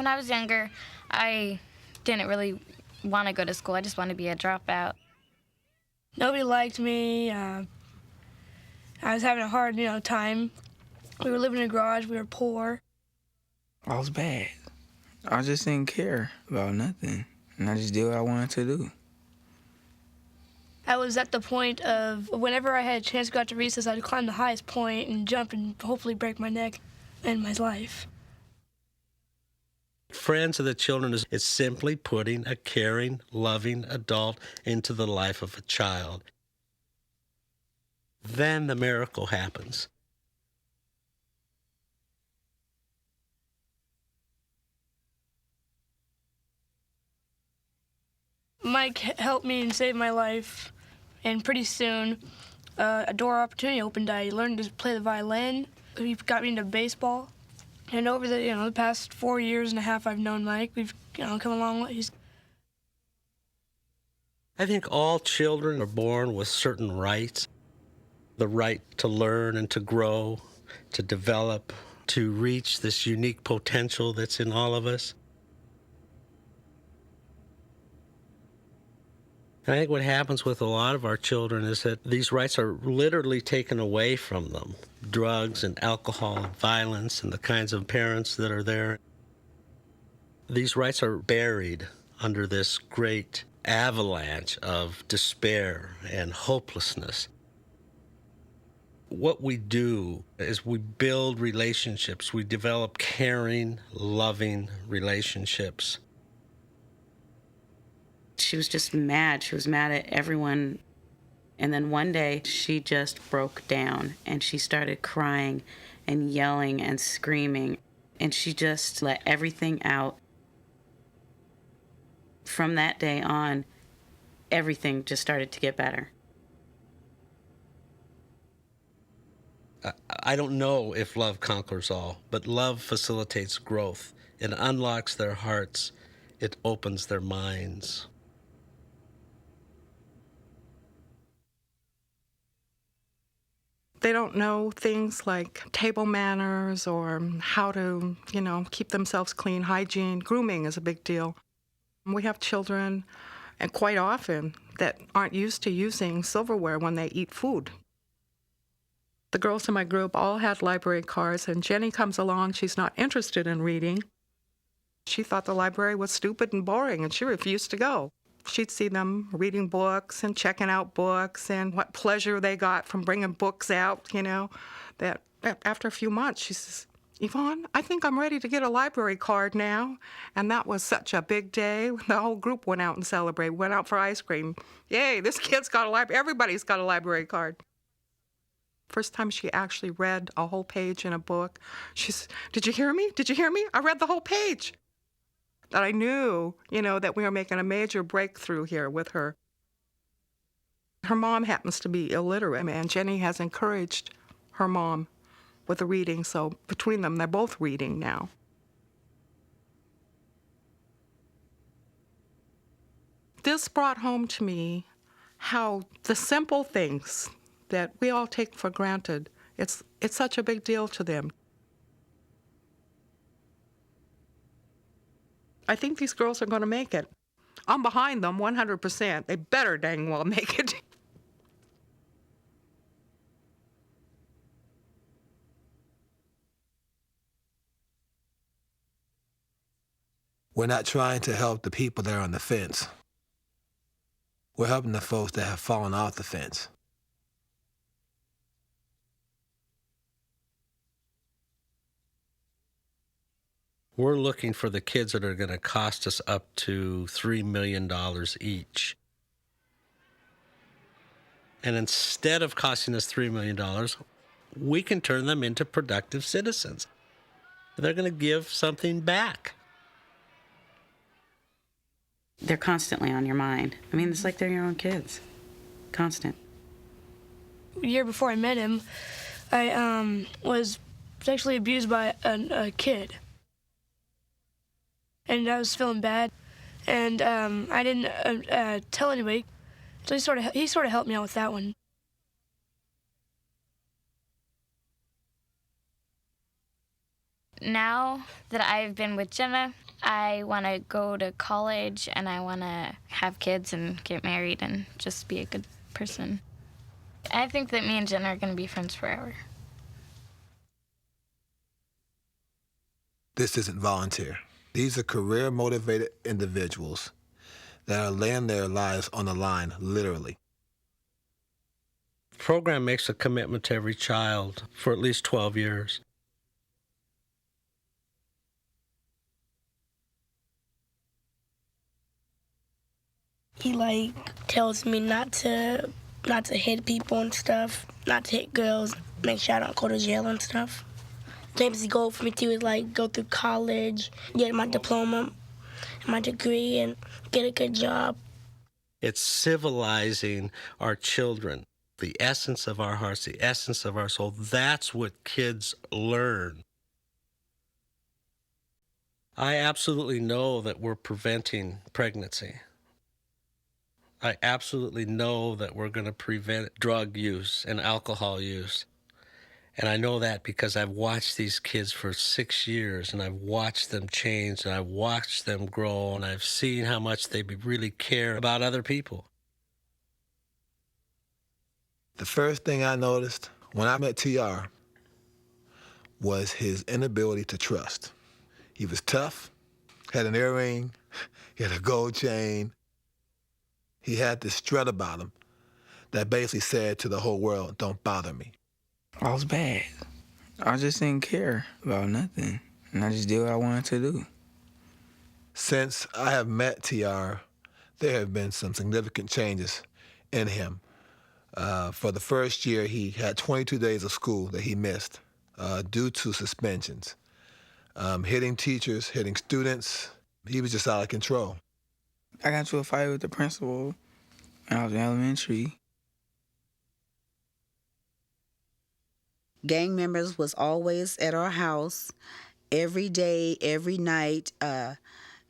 When I was younger, I didn't really want to go to school. I just wanted to be a dropout. Nobody liked me. I was having a hard, time. We were living in a garage. We were poor. I was bad. I just didn't care about nothing, and I just did what I wanted to do. I was at the point of whenever I had a chance to go out to recess, I'd climb the highest point and jump and hopefully break my neck and my life. Friends of the Children is simply putting a caring, loving adult into the life of a child. Then the miracle happens. Mike helped me and saved my life, and pretty soon a door opportunity opened. I learned to play the violin. He got me into baseball. And over the past 4 years and a half I've known Mike, we've come a long way. I think all children are born with certain rights. The right to learn and to grow, to develop, to reach this unique potential that's in all of us. And I think what happens with a lot of our children is that these rights are literally taken away from them. Drugs and alcohol and violence and the kinds of parents that are there. These rights are buried under this great avalanche of despair and hopelessness. What we do is we build relationships. We develop caring, loving relationships. She was just mad. She was mad at everyone. And then one day she just broke down and she started crying and yelling and screaming. And she just let everything out. From that day on, everything just started to get better. I don't know if love conquers all, but love facilitates growth. It unlocks their hearts. It opens their minds. They don't know things like table manners or how to, keep themselves clean. Hygiene, grooming is a big deal. We have children, and quite often, that aren't used to using silverware when they eat food. The girls in my group all had library cards, and Jenny comes along. She's not interested in reading. She thought the library was stupid and boring, and she refused to go. She'd see them reading books and checking out books and what pleasure they got from bringing books out, that after a few months, she says, Yvonne, I think I'm ready to get a library card now. And that was such a big day. The whole group went out and celebrated, went out for ice cream. Yay, this kid's got a library. Everybody's got a library card. First time she actually read a whole page in a book, she said, did you hear me? Did you hear me? I read the whole page. That I knew, that we were making a major breakthrough here with her. Her mom happens to be illiterate, and Jenny has encouraged her mom with the reading, so between them, they're both reading now. This brought home to me how the simple things that we all take for granted, it's such a big deal to them. I think these girls are going to make it. I'm behind them 100%. They better dang well make it. We're not trying to help the people that are on the fence. We're helping the folks that have fallen off the fence. We're looking for the kids that are going to cost us up to $3 million each. And instead of costing us $3 million, we can turn them into productive citizens. They're going to give something back. They're constantly on your mind. I mean, it's like they're your own kids. Constant. The year before I met him, I was sexually abused by a kid. And I was feeling bad, and I didn't tell anybody. So he sort of helped me out with that one. Now that I've been with Jenna, I want to go to college and I want to have kids and get married and just be a good person. I think that me and Jenna are going to be friends forever. This isn't volunteer. These are career-motivated individuals that are laying their lives on the line, literally. The program makes a commitment to every child for at least 12 years. He tells me not to hit people and stuff, not to hit girls, make sure I don't go to jail and stuff. James' goal for me too is go through college, get my diploma, my degree, and get a good job. It's civilizing our children, the essence of our hearts, the essence of our soul. That's what kids learn. I absolutely know that we're preventing pregnancy. I absolutely know that we're going to prevent drug use and alcohol use. And I know that because I've watched these kids for 6 years, and I've watched them change, and I've watched them grow, and I've seen how much they really care about other people. The first thing I noticed when I met TR was his inability to trust. He was tough, had an earring, he had a gold chain. He had this strut about him that basically said to the whole world, don't bother me. I was bad. I just didn't care about nothing. And I just did what I wanted to do. Since I have met TR, there have been some significant changes in him. For the first year, he had 22 days of school that he missed due to suspensions. Hitting teachers, hitting students. He was just out of control. I got into a fight with the principal when I was in elementary. Gang members was always at our house every day, every night,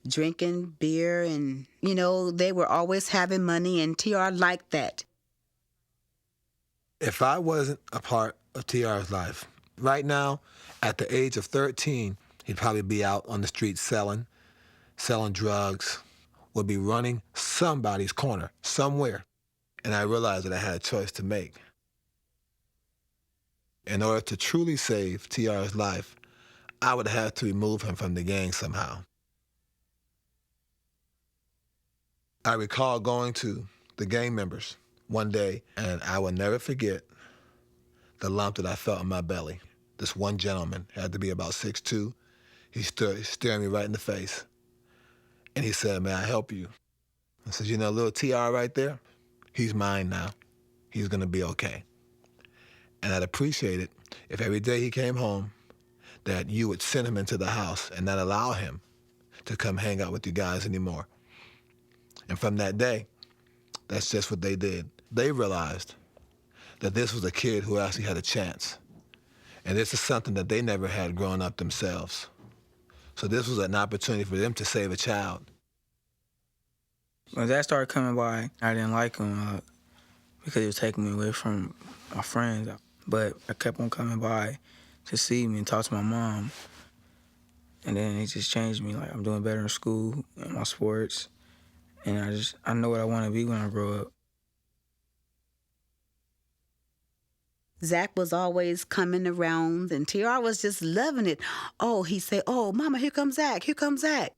drinking beer, and, they were always having money, and TR liked that. If I wasn't a part of TR's life, right now, at the age of 13, he'd probably be out on the street selling drugs, would be running somebody's corner somewhere. And I realized that I had a choice to make. In order to truly save TR's life, I would have to remove him from the gang somehow. I recall going to the gang members one day, and I will never forget the lump that I felt in my belly. This one gentleman had to be about 6'2". He stood staring me right in the face. And he said, may I help you? I said, little TR right there, he's mine now. He's gonna be okay. And I'd appreciate it if every day he came home that you would send him into the house and not allow him to come hang out with you guys anymore. And from that day, that's just what they did. They realized that this was a kid who actually had a chance. And this is something that they never had growing up themselves. So this was an opportunity for them to save a child. When that started coming by, I didn't like him because he was taking me away from my friends. But I kept on coming by to see me and talk to my mom. And then it just changed me. I'm doing better in school, in my sports. And I know what I want to be when I grow up. Zach was always coming around, and TR was just loving it. Oh, he said, oh, Mama, here comes Zach, here comes Zach.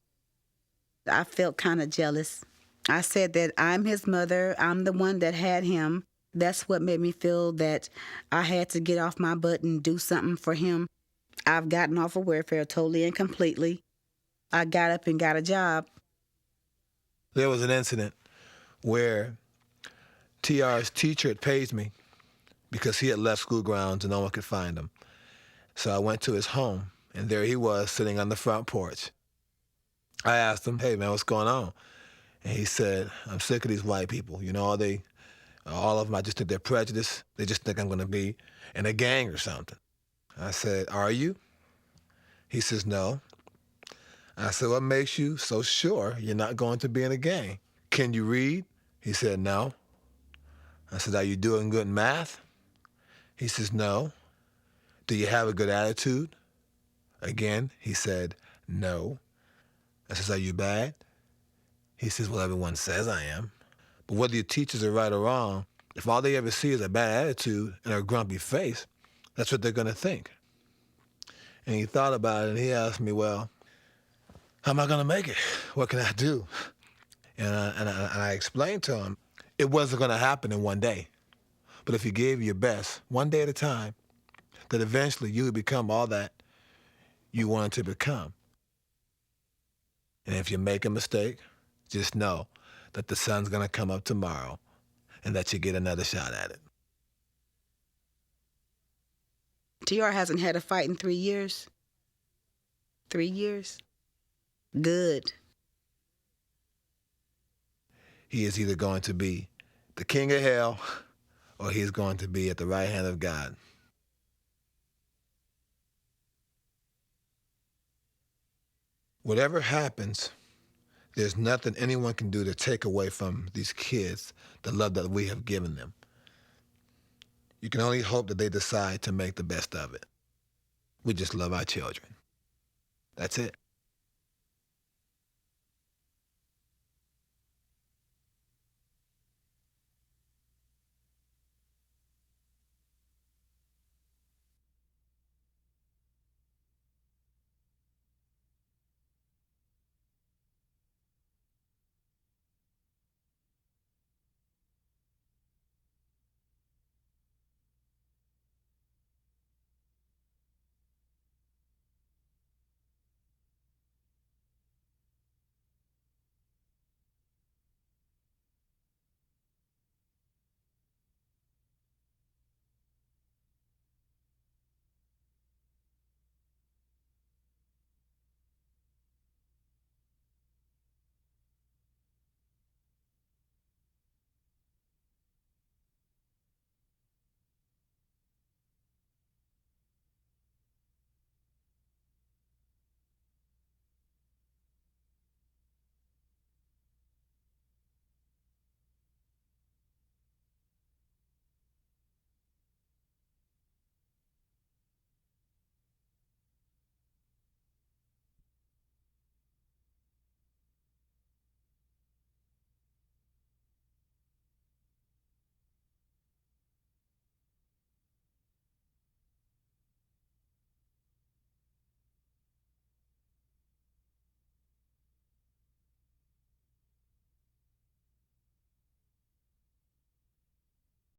I felt kind of jealous. I said that I'm his mother. I'm the one that had him. That's what made me feel that I had to get off my butt and do something for him. I've gotten off of welfare totally and completely. I got up and got a job. There was an incident where TR's teacher had paged me because he had left school grounds and no one could find him. So I went to his home, and there he was sitting on the front porch. I asked him, hey, man, what's going on? And he said, I'm sick of these white people. All of them, I just think they're prejudiced. They just think I'm going to be in a gang or something. I said, are you? He says, no. I said, what makes you so sure you're not going to be in a gang? Can you read? He said, no. I said, are you doing good in math? He says, no. Do you have a good attitude? Again, he said, no. I says, are you bad? He says, well, everyone says I am. But whether your teachers are right or wrong, if all they ever see is a bad attitude and a grumpy face, that's what they're going to think. And he thought about it, and he asked me, well, how am I going to make it? What can I do? And I explained to him, it wasn't going to happen in one day. But if you gave your best, one day at a time, that eventually you would become all that you wanted to become. And if you make a mistake, just know that the sun's going to come up tomorrow and that you get another shot at it. TR hasn't had a fight in 3 years. 3 years? Good. He is either going to be the king of hell or he's going to be at the right hand of God. Whatever happens, there's nothing anyone can do to take away from these kids the love that we have given them. You can only hope that they decide to make the best of it. We just love our children. That's it.